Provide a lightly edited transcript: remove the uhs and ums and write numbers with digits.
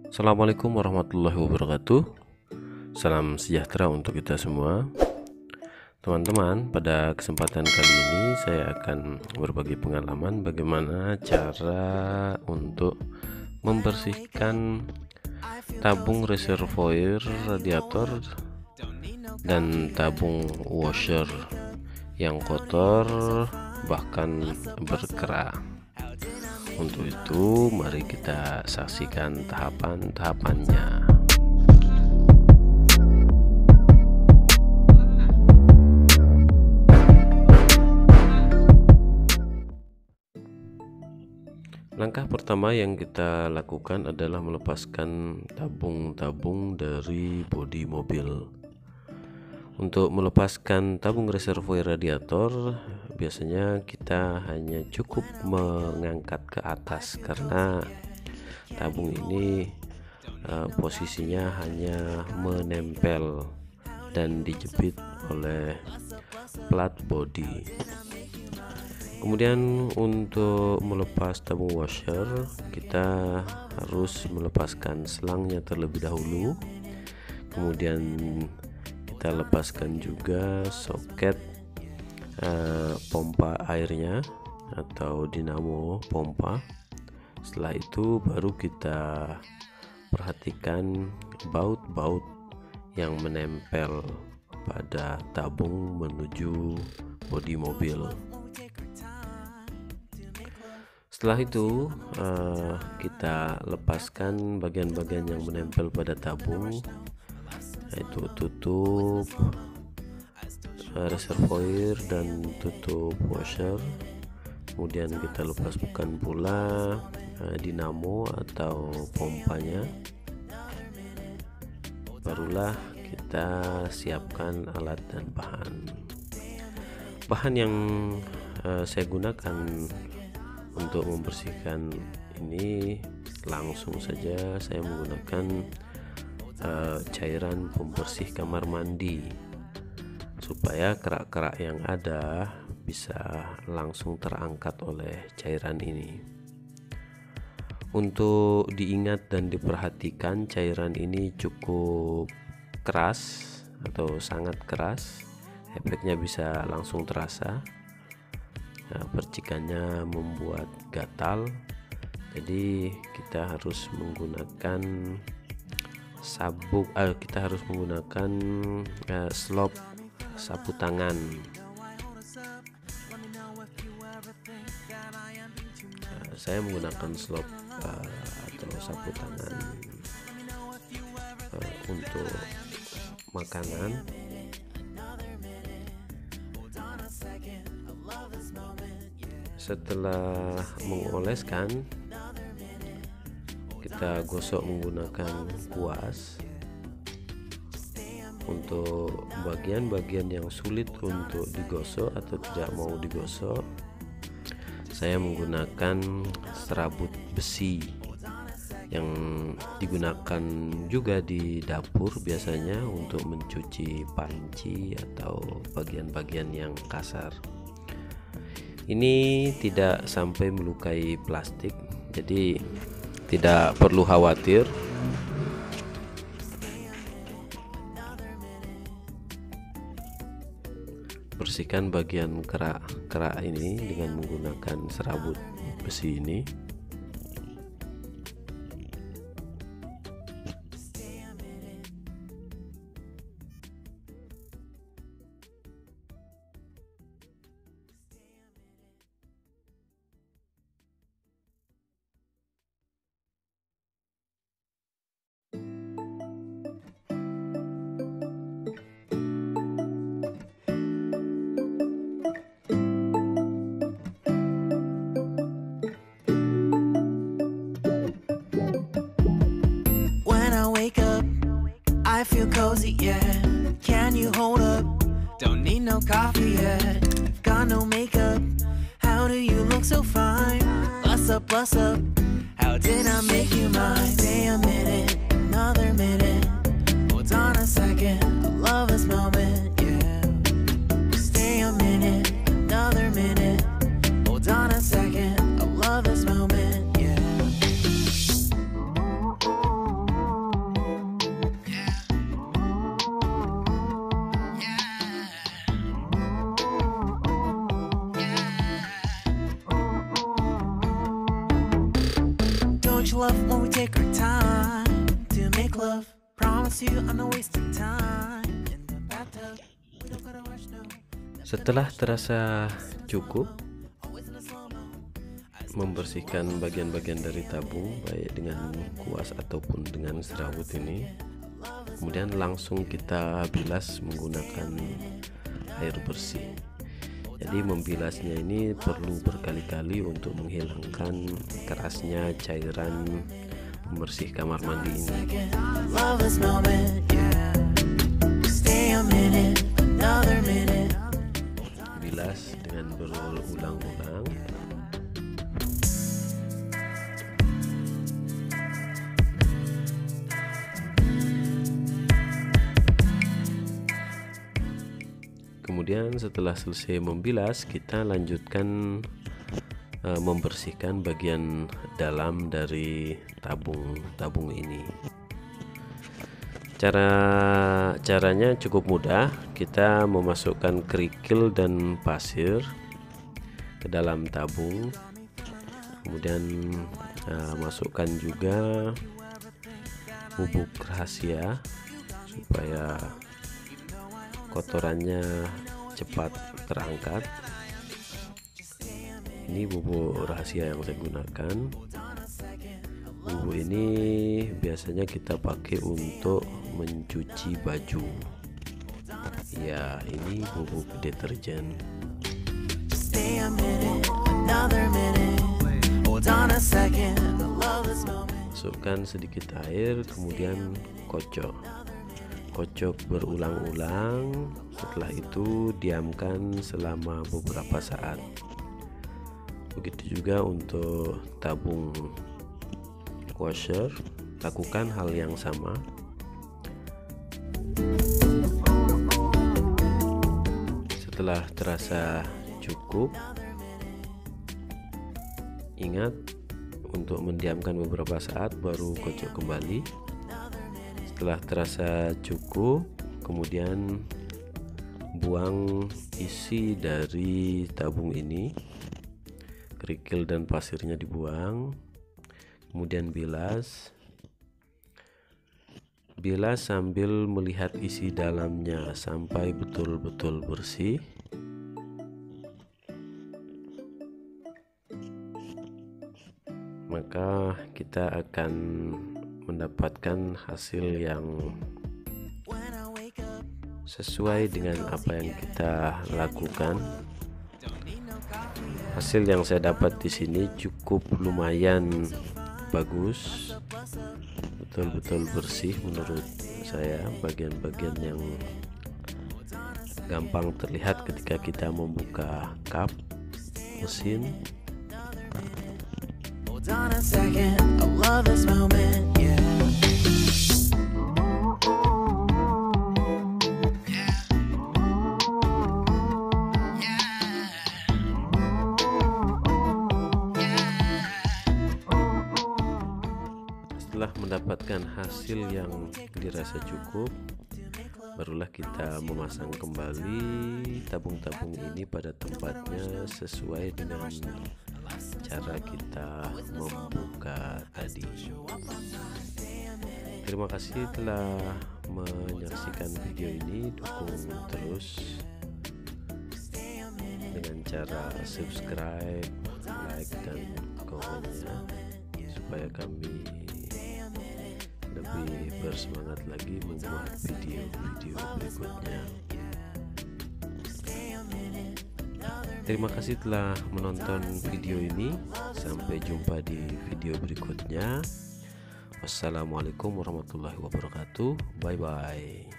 Assalamualaikum warahmatullahi wabarakatuh. Salam sejahtera untuk kita semua. Teman-teman, pada kesempatan kali ini saya akan berbagi pengalaman bagaimana cara untuk membersihkan tabung reservoir radiator dan tabung washer yang kotor bahkan berkerah. Untuk itu, mari kita saksikan tahapan-tahapannya. Langkah pertama yang kita lakukan adalah melepaskan tabung-tabung dari bodi mobil. Untuk melepaskan tabung reservoir radiator, biasanya kita hanya cukup mengangkat ke atas karena tabung ini posisinya hanya menempel dan dijepit oleh plat bodi. Kemudian untuk melepas tabung washer, kita harus melepaskan selangnya terlebih dahulu. Kemudian kita lepaskan juga soket pompa airnya atau dinamo pompa. Setelah itu baru kita perhatikan baut-baut yang menempel pada tabung menuju bodi mobil. Setelah itu kita lepaskan bagian-bagian yang menempel pada tabung, yaitu tutup reservoir dan tutup washer. Kemudian kita lepaskan pula dinamo atau pompanya. Barulah kita siapkan alat dan bahan yang saya gunakan untuk membersihkan ini. Langsung saja saya menggunakan cairan pembersih kamar mandi supaya kerak-kerak yang ada bisa langsung terangkat oleh cairan ini. Untuk diingat dan diperhatikan, cairan ini cukup keras atau sangat keras, efeknya bisa langsung terasa. Percikannya membuat gatal, jadi kita harus menggunakan slop sapu tangan. Saya menggunakan slop atau sapu tangan untuk makanan. Setelah mengoleskan, kita gosok menggunakan kuas. Untuk bagian-bagian yang sulit untuk digosok atau tidak mau digosok, saya menggunakan serabut besi yang digunakan juga di dapur biasanya untuk mencuci panci atau bagian-bagian yang kasar. Ini tidak sampai melukai plastik, jadi tidak perlu khawatir. Bersihkan bagian kerak ini dengan menggunakan serabut besi ini. I feel cozy, yeah. Can you hold up? Don't need no coffee yet. Got no makeup. How do you look so fine? Bust up, bust up. How did I make you mine? Stay a minute, another minute. Hold on a second, I love this moment, yeah. Stay a minute, another minute. Hold on a second, I love this moment, yeah. love when we take our time to make love. Promise you I'm not wasting time in the bathtub. We don't gotta rush, no. Setelah terasa cukup membersihkan bagian-bagian dari tabung baik dengan kuas ataupun dengan serawut ini, kemudian langsung kita bilas menggunakan air bersih. Jadi membilasnya ini perlu berkali-kali untuk menghilangkan kerasnya cairan pembersih kamar mandi ini. Love this moment, yeah. Stay a minute, another minute. Bilas dengan berulang-ulang. Kemudian setelah selesai membilas, kita lanjutkan membersihkan bagian dalam dari tabung ini. Caranya cukup mudah. Kita memasukkan kerikil dan pasir ke dalam tabung, kemudian masukkan juga bubuk rahasia supaya kotorannya cepat terangkat. Ini bubuk rahasia yang saya gunakan. Bubuk ini biasanya kita pakai untuk mencuci baju. Ya, ini bubuk deterjen. Masukkan sedikit air, kemudian kocok berulang-ulang. Setelah itu diamkan selama beberapa saat. Begitu juga untuk tabung washer, lakukan hal yang sama. Setelah terasa cukup, ingat untuk mendiamkan beberapa saat baru kocok kembali. Setelah terasa cukup, kemudian buang isi dari tabung ini, kerikil dan pasirnya dibuang, kemudian bilas sambil melihat isi dalamnya sampai betul-betul bersih. Maka kita akan mendapatkan hasil yang sesuai dengan apa yang kita lakukan. Hasil yang saya dapat di sini cukup lumayan bagus, betul-betul bersih menurut saya. Bagian-bagian yang gampang terlihat ketika kita membuka kap mesin. Hold on a second, I love this moment, yeah. Setelah mendapatkan hasil yang dirasa cukup, barulah kita memasang kembali tabung-tabung ini pada tempatnya sesuai dengan cara kita membuka tadi. Terima kasih telah menyaksikan video ini. Dukung terus dengan cara subscribe, like, dan komennya supaya kami lebih bersemangat lagi membuat video-video berikutnya. Terima kasih telah menonton video ini. Sampai jumpa di video berikutnya. Wassalamualaikum warahmatullahi wabarakatuh. Bye bye.